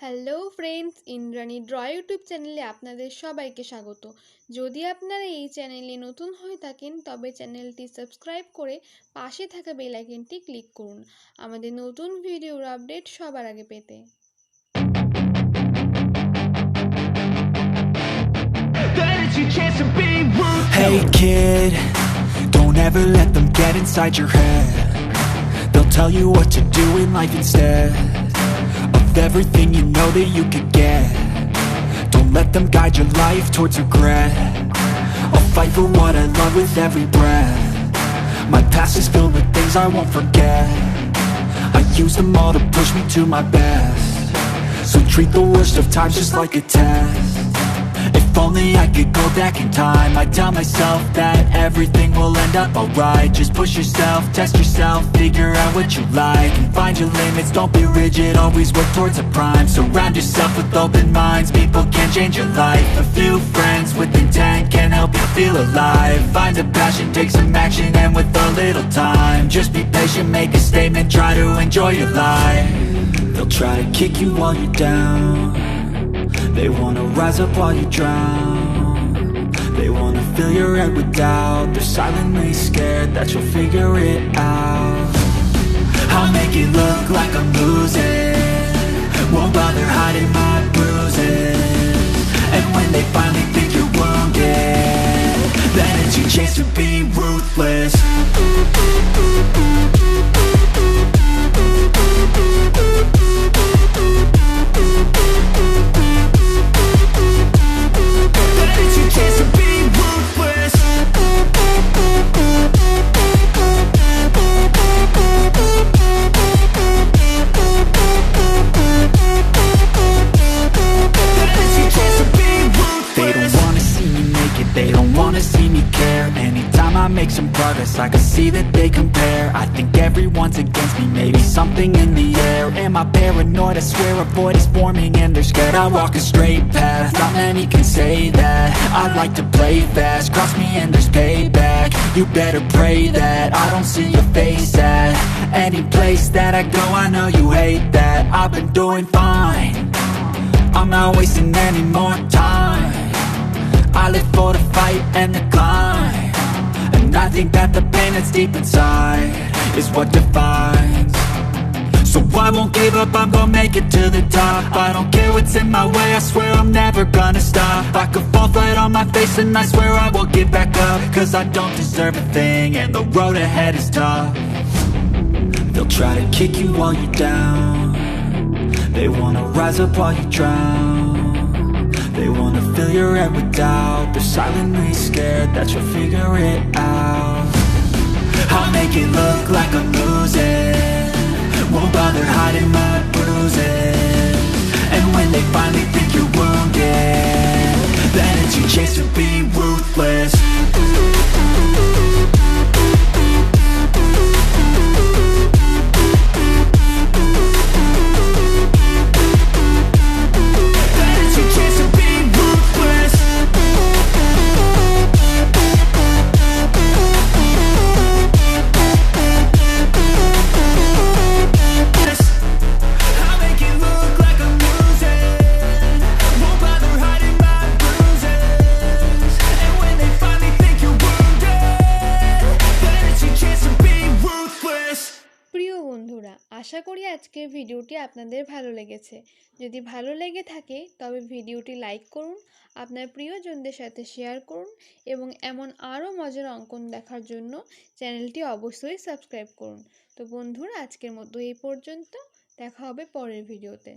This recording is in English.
Hello friends, Indrani draw YouTube চ্যানেলে আপনাদের সবাইকে স্বাগত। যদি আপনারা এই চ্যানেলে নতুন হয়ে থাকেন তবে চ্যানেলটি সাবস্ক্রাইব করে পাশে থাকা বেল আইকনটি ক্লিক করুন আমাদের নতুন ভিডিওর আপডেট সবার আগে পেতে। Hey kid, don't ever let them get inside your head. They'll tell you what to do in life instead of everything you know that you could get. Don't let them guide your life towards regret. I'll fight for what I love with every breath. My past is filled with things I won't forget. I use them all to push me to my best. So treat the worst of times just like a test. If only I could go back in time, I'd tell myself that everything will end up alright. Just push yourself, test yourself, figure out what you like, and find your limits, don't be rigid, always work towards a prime. Surround yourself with open minds, people can change your life. A few friends with intent can help you feel alive. Find a passion, take some action, and with a little time, just be patient, make a statement, try to enjoy your life. They'll try to kick you while you're down. They wanna rise up while you drown. They wanna fill your head with doubt. They're silently scared that you'll figure it out. I'll make it look like I'm losing, won't bother hiding my bruises. And when they finally think you're wounded, then it's your chance to be ruthless. They don't wanna see me care. Anytime I make some progress, I can see that they compare. I think everyone's against me, maybe something in the air. Am I paranoid? I swear a void is forming and they're scared. I walk a straight path, not many can say that. I like to play fast, cross me and there's payback. You better pray that I don't see your face at any place that I go. I know you hate that. I've been doing fine, I'm not wasting any more time. I live for the fight and the climb, and I think that the pain that's deep inside is what defines. So I won't give up, I'm gonna make it to the top. I don't care what's in my way, I swear I'm never gonna stop. I could fall flat on my face and I swear I will get back up, cause I don't deserve a thing and the road ahead is tough. They'll try to kick you while you're down. They wanna rise up while you drown. They wanna fill your head with doubt. They're silently scared that you'll figure it out. I'll make it look like I'm losing, won't bother hiding my bruises. And when they finally think you're wounded, then it's your chance to be ruthless. বন্ধুরা, আশা করি আজকের ভিডিওটি আপনাদের ভালো লেগেছে। যদি ভালো লেগে থাকে তবে ভিডিওটি লাইক করুন, আপনার প্রিয়জনদের সাথে শেয়ার করুন এবং এমন আরও মজার অঙ্কন দেখার জন্য চ্যানেলটি অবশ্যই সাবস্ক্রাইব করুন। তো বন্ধুরা, আজকের মতো এই পর্যন্ত, দেখা হবে পরের ভিডিওতে।